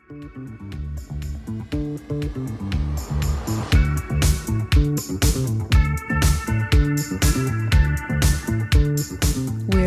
We're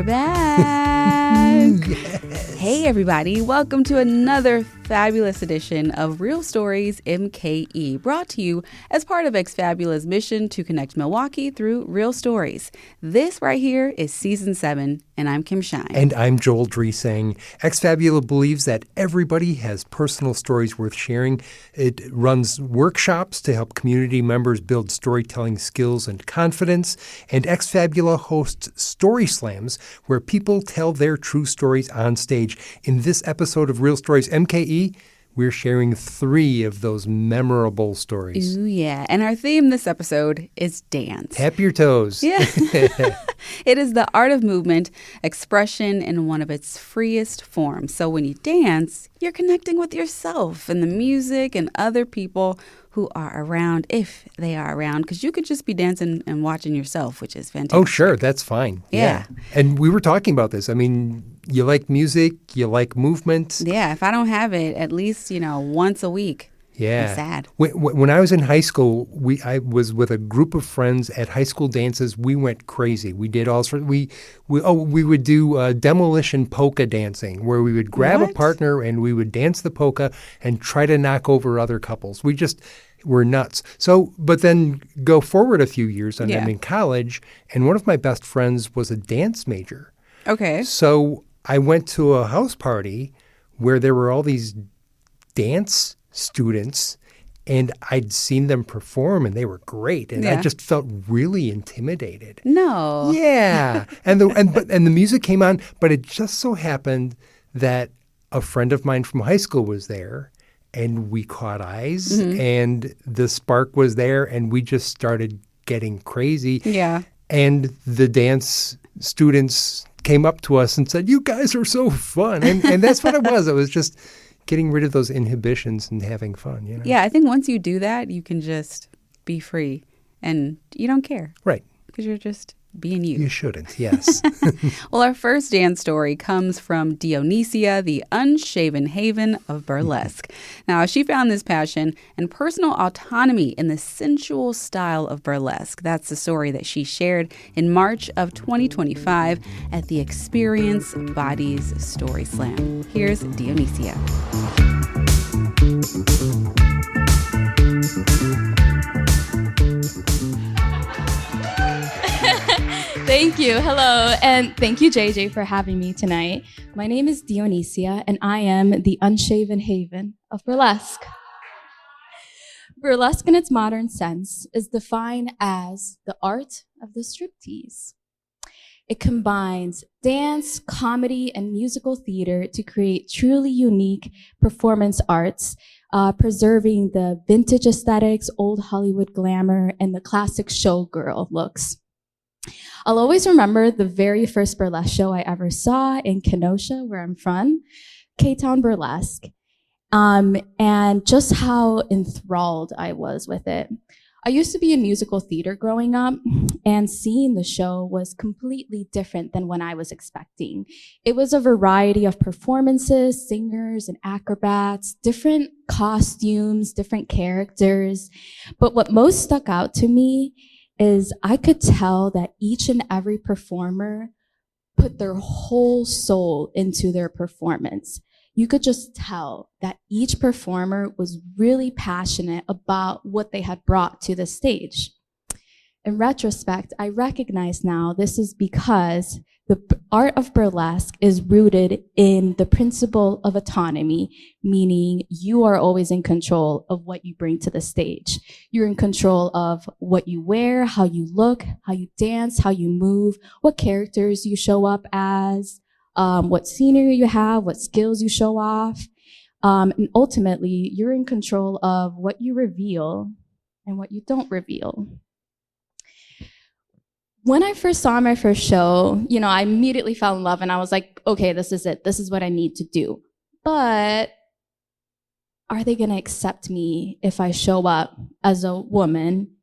back. Yes. Hey, everybody. Welcome to another fabulous edition of Real Stories MKE, brought to you as part of X-Fabula's mission to connect Milwaukee through real stories. This right here is Season 7, and I'm Kim Shine. And I'm Joel Dresang. X-Fabula believes that everybody has personal stories worth sharing. It runs workshops to help community members build storytelling skills and confidence. And X-Fabula hosts story slams where people tell their true stories on stage. In this episode of Real Stories MKE, we're sharing 3 of those memorable stories. Ooh, yeah. And our theme this episode is dance. Tap your toes. Yeah. It is the art of movement, expression in one of its freest forms. So when you dance, you're connecting with yourself and the music and other people who are around, if they are around, because you could just be dancing and watching yourself, which is fantastic. Oh, sure. That's fine. Yeah. And we were talking about this. I mean, you like music, you like movement. Yeah. If I don't have it at least, once a week, Yeah. I'm sad. When I was in high school, I was with a group of friends at high school dances. We went crazy. We did all sorts. We would do demolition polka dancing, where we would grab a partner and we would dance the polka and try to knock over other couples. We just were nuts. So, but then go forward a few years, and I'm in college, and one of my best friends was a dance major. Okay. So I went to a house party where there were all these dance students, and I'd seen them perform, and they were great, and I just felt really intimidated. No. Yeah, and the music came on, but it just so happened that a friend of mine from high school was there, and we caught eyes, and the spark was there, and we just started getting crazy. Yeah. And the dance students came up to us and said, "You guys are so fun," and that's what it was. It was just getting rid of those inhibitions and having fun, Yeah, I think once you do that, you can just be free and you don't care. Right. Because you're just being you. You shouldn't, yes. Well, our first dance story comes from Dionysia, the Unshaven Haven of Burlesque. Now, she found this passion and personal autonomy in the sensual style of burlesque. That's the story that she shared in March of 2025 at the Experience Bodies Story Slam. Here's Dionysia. Thank you. Hello. And thank you, JJ, for having me tonight. My name is Dionysia, and I am the Unshaven Haven of Burlesque. Burlesque, in its modern sense, is defined as the art of the striptease. It combines dance, comedy, and musical theater to create truly unique performance arts, preserving the vintage aesthetics, old Hollywood glamour, and the classic showgirl looks. I'll always remember the very first burlesque show I ever saw in Kenosha, where I'm from, K-Town Burlesque, and just how enthralled I was with it. I used to be in musical theater growing up, and seeing the show was completely different than what I was expecting. It was a variety of performances, singers and acrobats, different costumes, different characters, but what most stuck out to me is I could tell that each and every performer put their whole soul into their performance. You could just tell that each performer was really passionate about what they had brought to the stage. In retrospect, I recognize now this is because the art of burlesque is rooted in the principle of autonomy, meaning you are always in control of what you bring to the stage. You're in control of what you wear, how you look, how you dance, how you move, what characters you show up as, what scenery you have, what skills you show off. And ultimately, you're in control of what you reveal and what you don't reveal. When I first saw my first show, I immediately fell in love and I was like, okay, this is it. This is what I need to do. But are they going to accept me if I show up as a woman,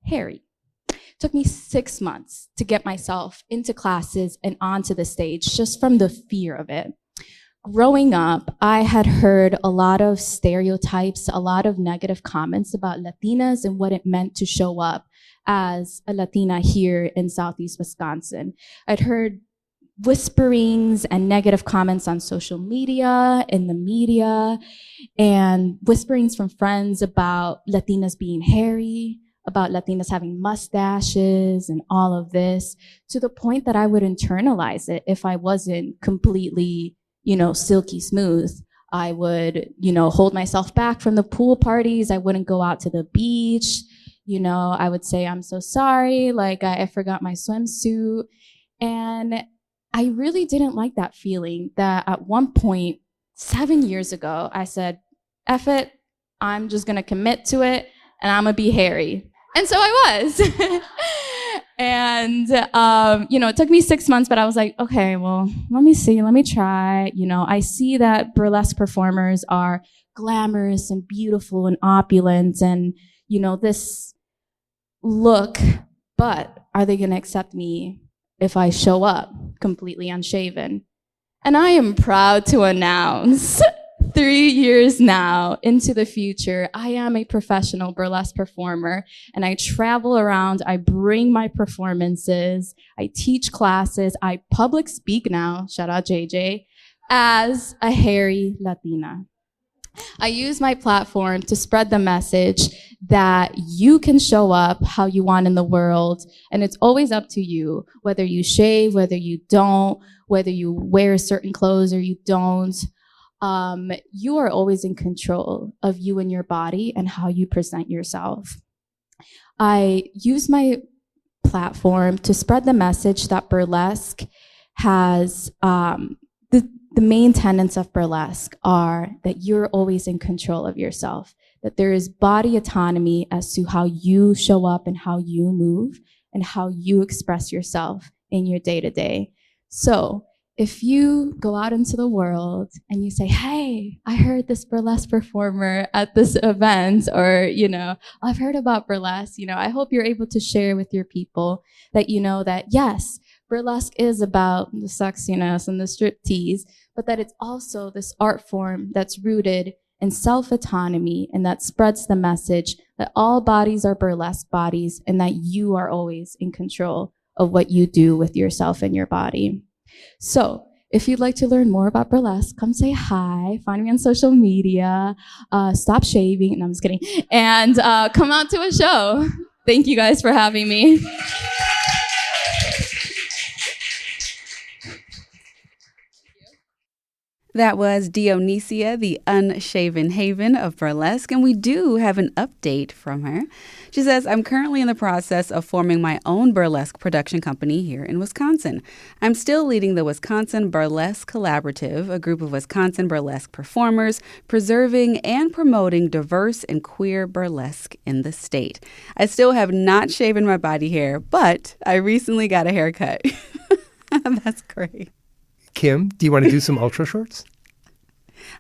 hairy? It took me 6 months to get myself into classes and onto the stage just from the fear of it. growing up, I had heard a lot of stereotypes, a lot of negative comments about Latinas and what it meant to show up as a Latina here in Southeast Wisconsin. I'd heard whisperings and negative comments on social media, in the media, and whisperings from friends about Latinas being hairy, about Latinas having mustaches and all of this, to the point that I would internalize it if I wasn't completely, silky smooth. I would, hold myself back from the pool parties. I wouldn't go out to the beach. I would say, I'm so sorry. Like I forgot my swimsuit. And I really didn't like that feeling that at one point, 7 years ago, I said, F it, I'm just gonna commit to it and I'm gonna be hairy. And so I was. And, it took me 6 months, but I was like, okay, well, let me try. I see that burlesque performers are glamorous and beautiful and opulent and, this look, but are they gonna accept me if I show up completely unshaven? And I am proud to announce 3 years now into the future, I am a professional burlesque performer and I travel around, I bring my performances, I teach classes, I public speak now, shout out JJ, as a hairy Latina. I use my platform to spread the message that you can show up how you want in the world, and it's always up to you, whether you shave, whether you don't, whether you wear certain clothes or you don't. You are always in control of you and your body and how you present yourself. I use my platform to spread the message that burlesque has, the main tenets of burlesque are that you're always in control of yourself, that there is body autonomy as to how you show up and how you move and how you express yourself in your day-to-day. So if you go out into the world and you say, hey, I heard this burlesque performer at this event, or, I've heard about burlesque, I hope you're able to share with your people that that, yes, burlesque is about the sexiness and the striptease, but that it's also this art form that's rooted in self-autonomy and that spreads the message that all bodies are burlesque bodies and that you are always in control of what you do with yourself and your body. So if you'd like to learn more about burlesque, come say hi, find me on social media, stop shaving, no, I'm just kidding, and come out to a show. Thank you guys for having me. That was Dionysia, the Unshaven Haven of Burlesque, and we do have an update from her. She says, I'm currently in the process of forming my own burlesque production company here in Wisconsin. I'm still leading the Wisconsin Burlesque Collaborative, a group of Wisconsin burlesque performers, preserving and promoting diverse and queer burlesque in the state. I still have not shaven my body hair, but I recently got a haircut. That's great. Kim, do you want to do some ultra shorts?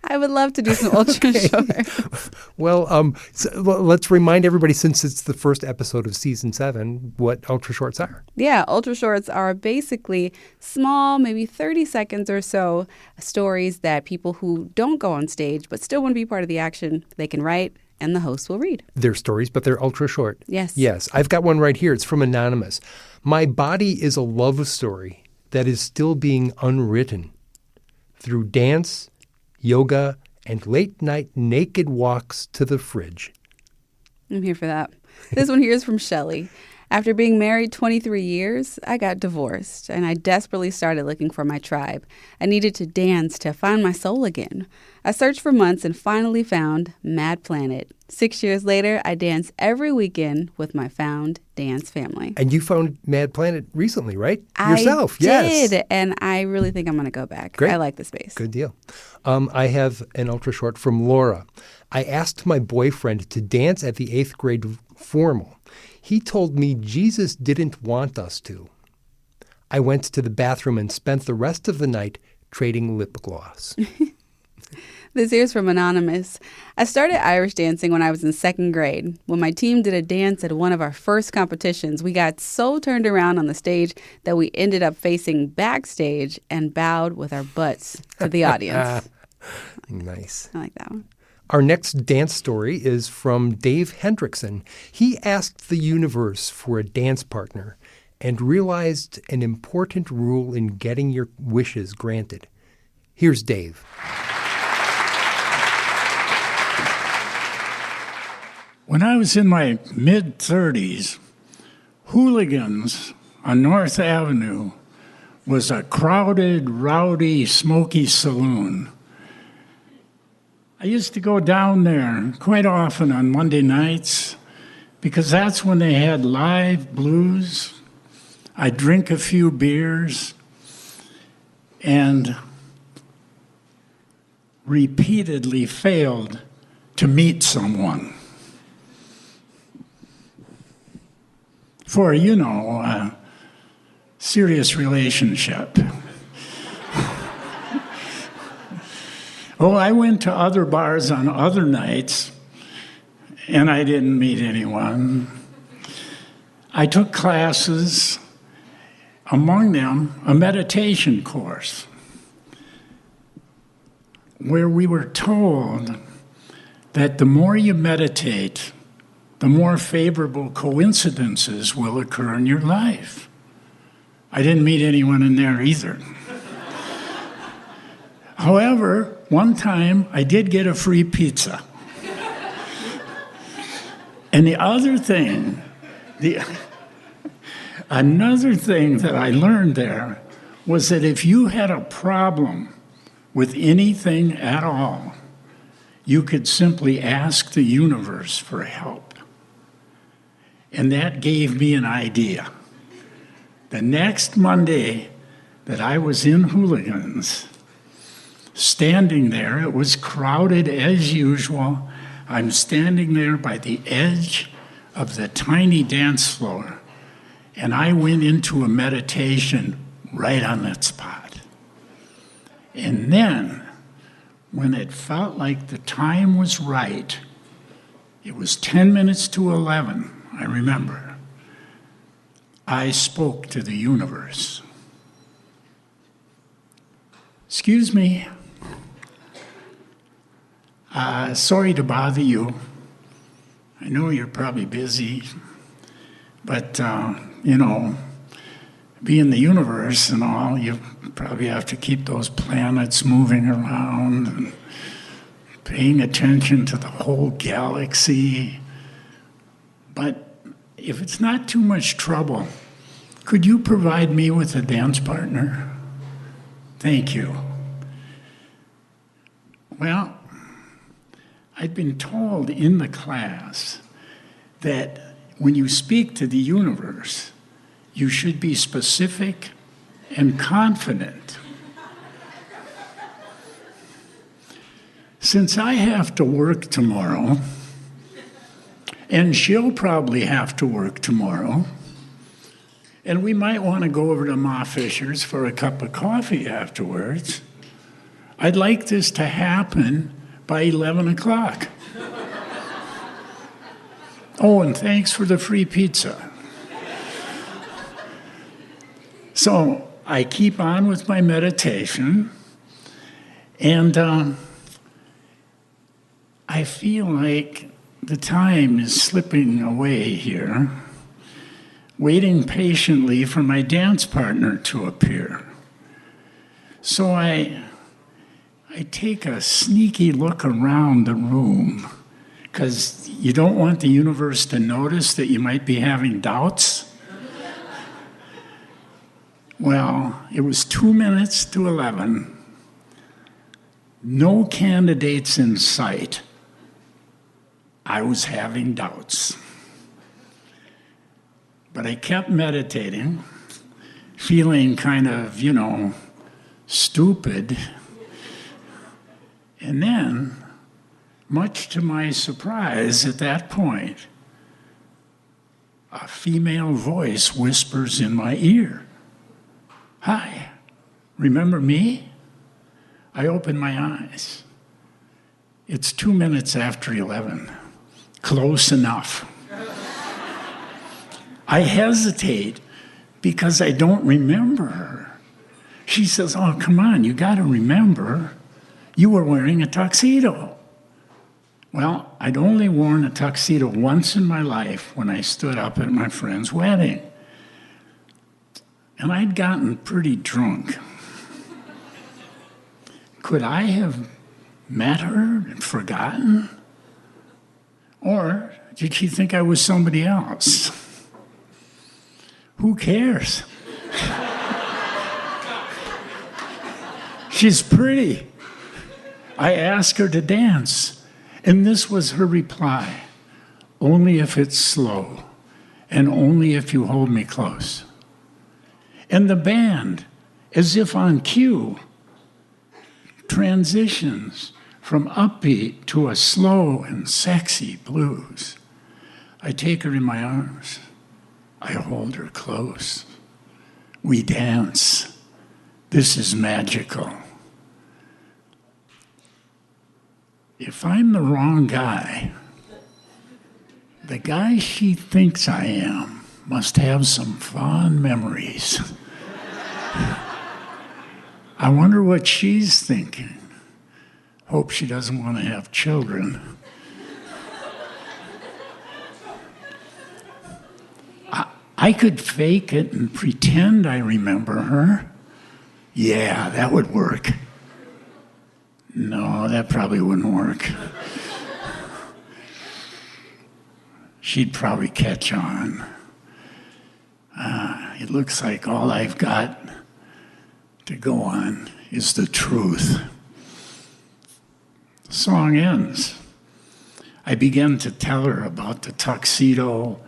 I would love to do some ultra shorts. Well, let's remind everybody, since it's the first episode of season 7, what ultra shorts are. Yeah, ultra shorts are basically small, maybe 30 seconds or so, stories that people who don't go on stage but still want to be part of the action, they can write and the host will read. They're stories, but they're ultra short. Yes. Yes. I've got one right here. It's from Anonymous. My body is a love story that is still being unwritten through dance, yoga, and late-night naked walks to the fridge. I'm here for that. This one here is from Shelley. After being married 23 years, I got divorced, and I desperately started looking for my tribe. I needed to dance to find my soul again. I searched for months and finally found Mad Planet. 6 years later, I dance every weekend with my found dance family. And you found Mad Planet recently, right? Yourself, yes. I did, and I really think I'm going to go back. Great. I like the space. Good deal. I have an ultra short from Laura. I asked my boyfriend to dance at the 8th grade formal. He told me Jesus didn't want us to. I went to the bathroom and spent the rest of the night trading lip gloss. This here's from Anonymous. I started Irish dancing when I was in second grade. When my team did a dance at one of our first competitions, we got so turned around on the stage that we ended up facing backstage and bowed with our butts to the audience. Nice. I like that one. Our next dance story is from Dave Hendrickson. He asked the universe for a dance partner and realized an important rule in getting your wishes granted. Here's Dave. When I was in my mid-30s, Hooligans on North Avenue was a crowded, rowdy, smoky saloon. I used to go down there quite often on Monday nights because that's when they had live blues. I'd drink a few beers and repeatedly failed to meet someone. For, a serious relationship. Oh, I went to other bars on other nights, and I didn't meet anyone. I took classes, among them a meditation course, where we were told that the more you meditate, the more favorable coincidences will occur in your life. I didn't meet anyone in there either. However, one time I did get a free pizza. And another thing that I learned there was that if you had a problem with anything at all, you could simply ask the universe for help. And that gave me an idea. The next Monday that I was in Hooligans, standing there, it was crowded as usual. I'm standing there by the edge of the tiny dance floor, and I went into a meditation right on that spot. And then, when it felt like the time was right, it was 10 minutes to 11, I remember. I spoke to the universe. Excuse me. Sorry to bother you. I know you're probably busy, but, being the universe and all, you probably have to keep those planets moving around and paying attention to the whole galaxy. But if it's not too much trouble, could you provide me with a dance partner? Thank you. Well, I'd been told in the class that when you speak to the universe, you should be specific and confident. Since I have to work tomorrow, and she'll probably have to work tomorrow, and we might want to go over to Ma Fisher's for a cup of coffee afterwards, I'd like this to happen by 11 o'clock. Oh, and thanks for the free pizza. So I keep on with my meditation, and I feel like the time is slipping away here, waiting patiently for my dance partner to appear. So I take a sneaky look around the room, because you don't want the universe to notice that you might be having doubts. Well, it was 2 minutes to 11. No candidates in sight. I was having doubts. But I kept meditating, feeling kind of, stupid. And then, much to my surprise at that point, a female voice whispers in my ear, "Hi, remember me?" I open my eyes. It's 2 minutes after 11. Close enough. I hesitate because I don't remember her. She says, oh, come on, you got to remember, you were wearing a tuxedo. Well, I'd only worn a tuxedo once in my life when I stood up at my friend's wedding. And I'd gotten pretty drunk. Could I have met her and forgotten? Or did she think I was somebody else? Who cares? She's pretty. I asked her to dance, and this was her reply: only if it's slow, and only if you hold me close. And the band, as if on cue, transitions from upbeat to a slow and sexy blues. I take her in my arms. I hold her close. We dance. This is magical. If I'm the wrong guy, the guy she thinks I am must have some fond memories. I wonder what she's thinking. Hope she doesn't want to have children. I could fake it and pretend I remember her. Yeah, that would work. No, that probably wouldn't work. She'd probably catch on. It looks like all I've got to go on is the truth. The song ends. I begin to tell her about the tuxedo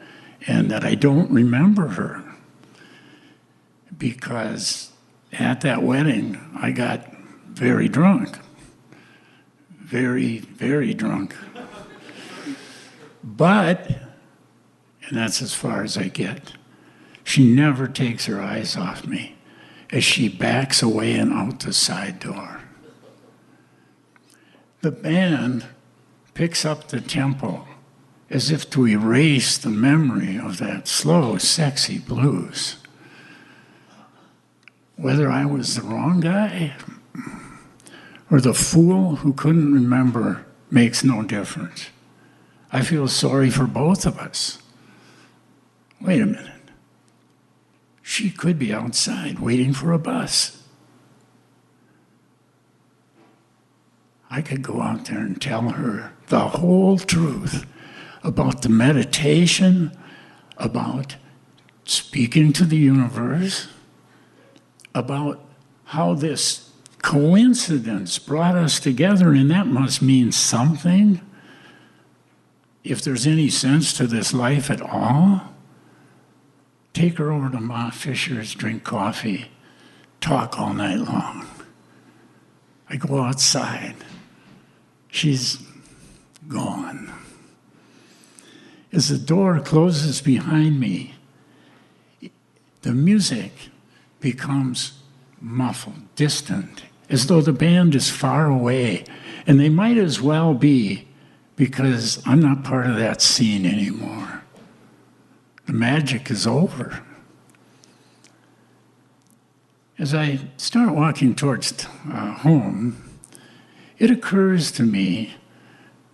and that I don't remember her because at that wedding I got very drunk. Very, very drunk. But, and that's as far as I get, she never takes her eyes off me as she backs away and out the side door. The band picks up the tempo as if to erase the memory of that slow, sexy blues. Whether I was the wrong guy or the fool who couldn't remember makes no difference. I feel sorry for both of us. Wait a minute. She could be outside waiting for a bus. I could go out there and tell her the whole truth about the meditation, about speaking to the universe, about how this coincidence brought us together, and that must mean something. If there's any sense to this life at all, take her over to Ma Fisher's, drink coffee, talk all night long. I go outside. She's gone. As the door closes behind me, the music becomes muffled, distant, as though the band is far away. And they might as well be, because I'm not part of that scene anymore. The magic is over. As I start walking towards home, it occurs to me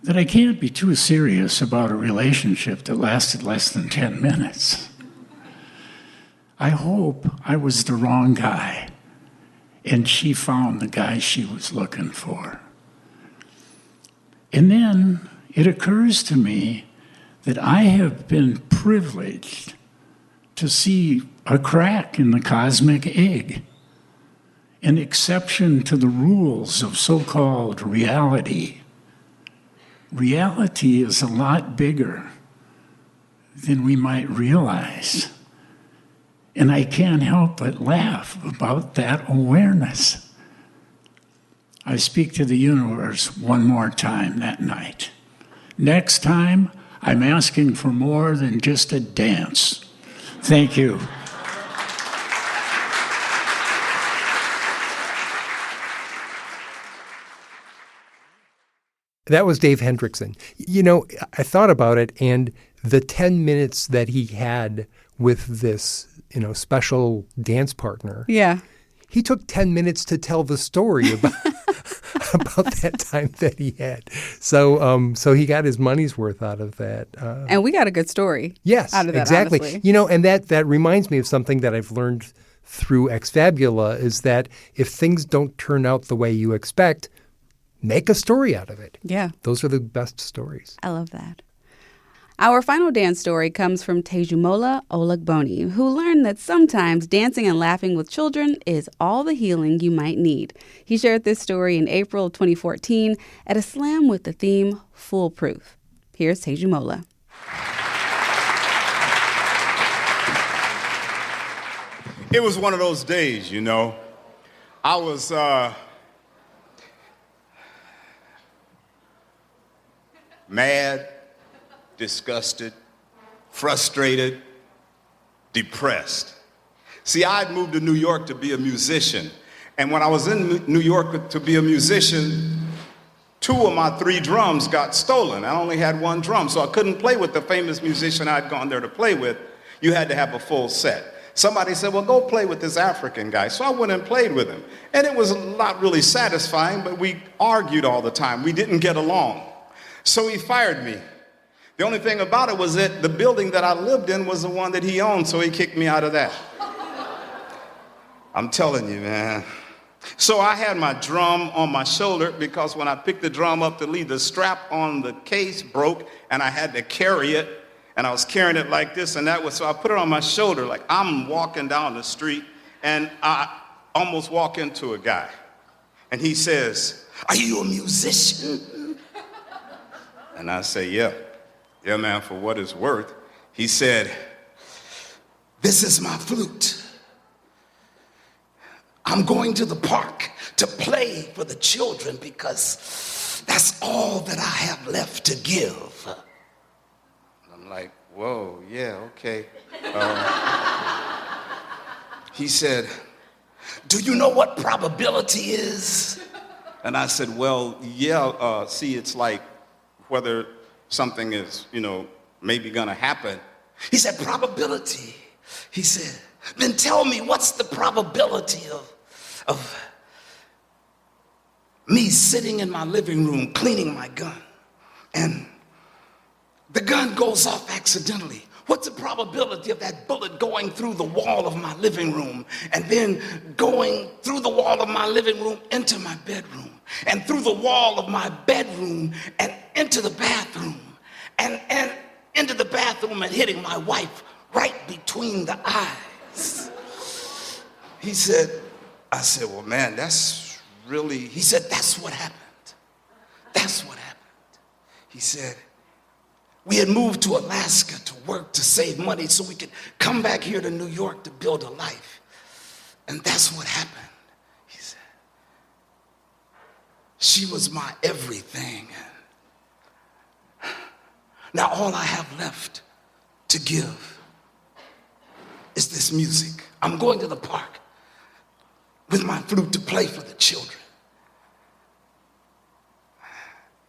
that I can't be too serious about a relationship that lasted less than 10 minutes. I hope I was the wrong guy, and she found the guy she was looking for. And then it occurs to me that I have been privileged to see a crack in the cosmic egg, an exception to the rules of so-called reality. Reality is a lot bigger than we might realize. And I can't help but laugh about that awareness. I speak to the universe one more time that night. Next time, I'm asking for more than just a dance. Thank you. That was Dave Hendrickson. You know, I thought about it, and the 10 minutes that he had with this, special dance partner. Yeah. He took 10 minutes to tell the story about about that time that he had. So he got his money's worth out of that. And we got a good story. Yes, out of that, exactly. honestly. And that reminds me of something that I've learned through Ex Fabula is that if things don't turn out the way you expect, make a story out of it. Yeah. Those are the best stories. I love that. Our final dance story comes from Tejumola Ologboni, who learned that sometimes dancing and laughing with children is all the healing you might need. He shared this story in April of 2014 at a slam with the theme Foolproof. Here's Tejumola. It was one of those days, I was mad, disgusted, frustrated, depressed. See, I'd moved to New York to be a musician. And when I was in New York to be a musician, 2 of my 3 drums got stolen. I only had 1 drum, so I couldn't play with the famous musician I'd gone there to play with. You had to have a full set. Somebody said, well, go play with this African guy. So I went and played with him. And it was not really satisfying, but we argued all the time. We didn't get along. So he fired me. The only thing about it was that the building that I lived in was the one that he owned, so he kicked me out of that. I'm telling you, man. So I had my drum on my shoulder because when I picked the drum up to leave, the strap on the case broke and I had to carry it. And I was carrying it like this, and so I put it on my shoulder like I'm walking down the street, and I almost walk into a guy. And he says, "Are you a musician?" And I say, yeah, man, for what it's worth. He said, "This is my flute. I'm going to the park to play for the children because that's all that I have left to give." I'm like, whoa, yeah, okay. He said, "Do you know what probability is?" And I said, well, yeah, see, it's like whether something is, maybe gonna happen. He said, probability. He said, then tell me what's the probability of me sitting in my living room cleaning my gun and the gun goes off accidentally. What's the probability of that bullet going through the wall of my living room and then going through the wall of my living room into my bedroom and through the wall of my bedroom and into the bathroom and into the bathroom and hitting my wife right between the eyes? He said, I said, well, man, that's really, he said, that's what happened. That's what happened. He said, we had moved to Alaska to work to save money so we could come back here to New York to build a life. And that's what happened. He said, she was my everything. Now all I have left to give is this music. I'm going to the park with my flute to play for the children.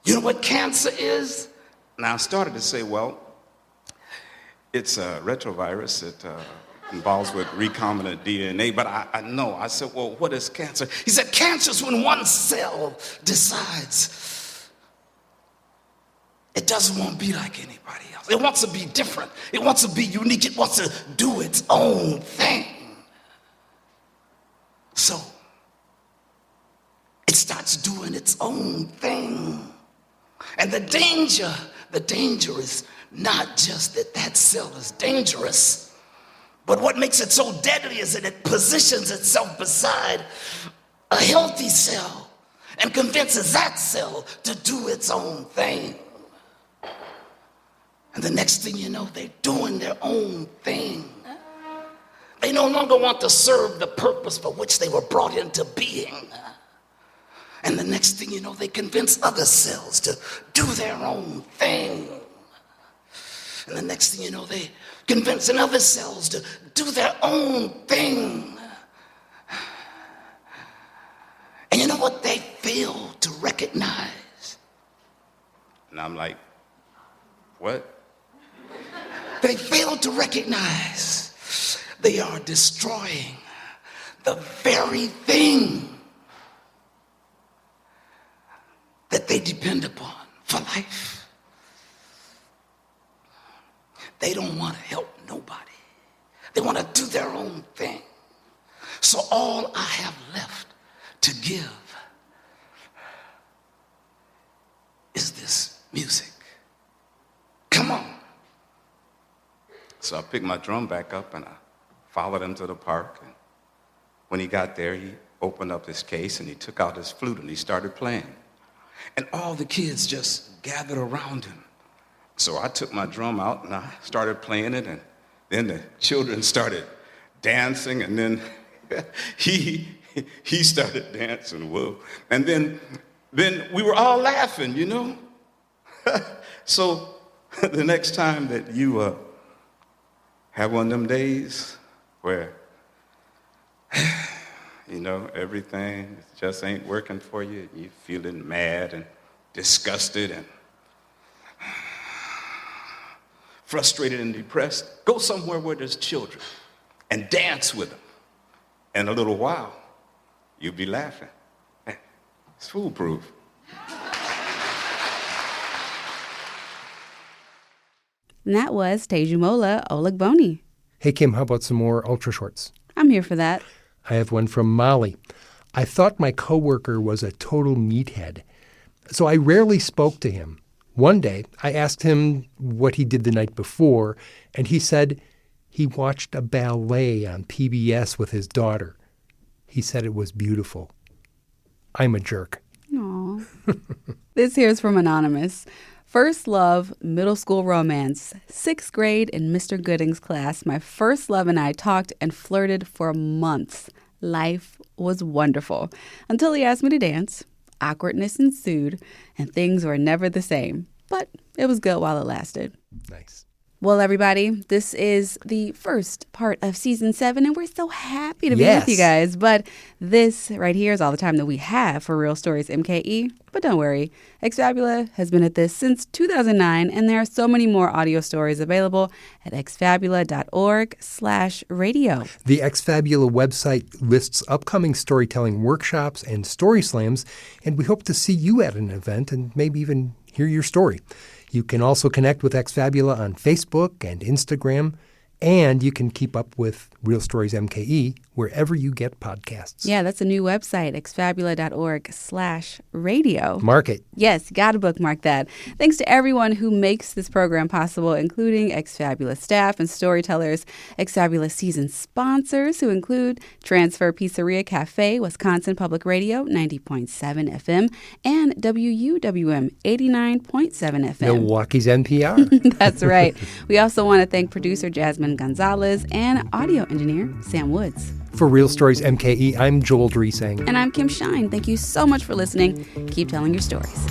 You know what cancer is? Now I started to say, well, it's a retrovirus. It involves with recombinant DNA, but I know. I said, well, what is cancer? He said, cancer is when one cell decides it doesn't want to be like anybody else. It wants to be different. It wants to be unique. It wants to do its own thing. So it starts doing its own thing. And the danger is not just that cell is dangerous, but what makes it so deadly is that it positions itself beside a healthy cell and convinces that cell to do its own thing. And the next thing you know, they're doing their own thing. They no longer want to serve the purpose for which they were brought into being. And the next thing you know, they convince other cells to do their own thing. And the next thing you know, they convince other cells to do their own thing. And you know what they fail to recognize? And I'm like, what? They fail to recognize they are destroying the very thing that they depend upon for life. They don't want to help nobody. They want to do their own thing. So all I have left to give is this music. Come on. So I picked my drum back up and I followed him to the park. And when he got there, he opened up his case and he took out his flute and he started playing. And all the kids just gathered around him. So I took my drum out and I started playing it, and then the children started dancing, and then he started dancing, whoa. And then we were all laughing, you know? So the next time that you have one of them days where, you know, everything just ain't working for you, you're feeling mad and disgusted and frustrated and depressed, go somewhere where there's children and dance with them. In a little while, you'll be laughing. It's foolproof. And that was Tejumola Ologboni. Hey, Kim, how about some more ultra shorts? I'm here for that. I have one from Molly. I thought my coworker was a total meathead, so I rarely spoke to him. One day, I asked him what he did the night before, and he said he watched a ballet on PBS with his daughter. He said it was beautiful. I'm a jerk. Aw. This here's from Anonymous. First love, middle school romance. 6th grade in Mr. Gooding's class, my first love and I talked and flirted for months. Life was wonderful. Until he asked me to dance. Awkwardness ensued, and things were never the same. But it was good while it lasted. Nice. Well, everybody, this is the first part of Season 7, and we're so happy to be with you guys. But this right here is all the time that we have for Real Stories MKE. But don't worry, Exfabula has been at this since 2009, and there are so many more audio stories available at exfabula.org/radio. The Exfabula website lists upcoming storytelling workshops and story slams, and we hope to see you at an event and maybe even hear your story. You can also connect with Exfabula on Facebook and Instagram, and you can keep up with Real Stories MKE wherever you get podcasts. Yeah, that's a new website, exfabula.org/radio. Mark it. Yes, got to bookmark that. Thanks to everyone who makes this program possible, including Exfabula staff and storytellers, Exfabula season sponsors, who include Transfer Pizzeria Cafe, Wisconsin Public Radio, 90.7 FM, and WUWM, 89.7 FM. Milwaukee's NPR. That's right. We also want to thank producer Jasmine Gonzalez and audio engineer Sam Woods. For Real Stories MKE, I'm Joel Dresang. And I'm Kim Shine. Thank you so much for listening. Keep telling your stories.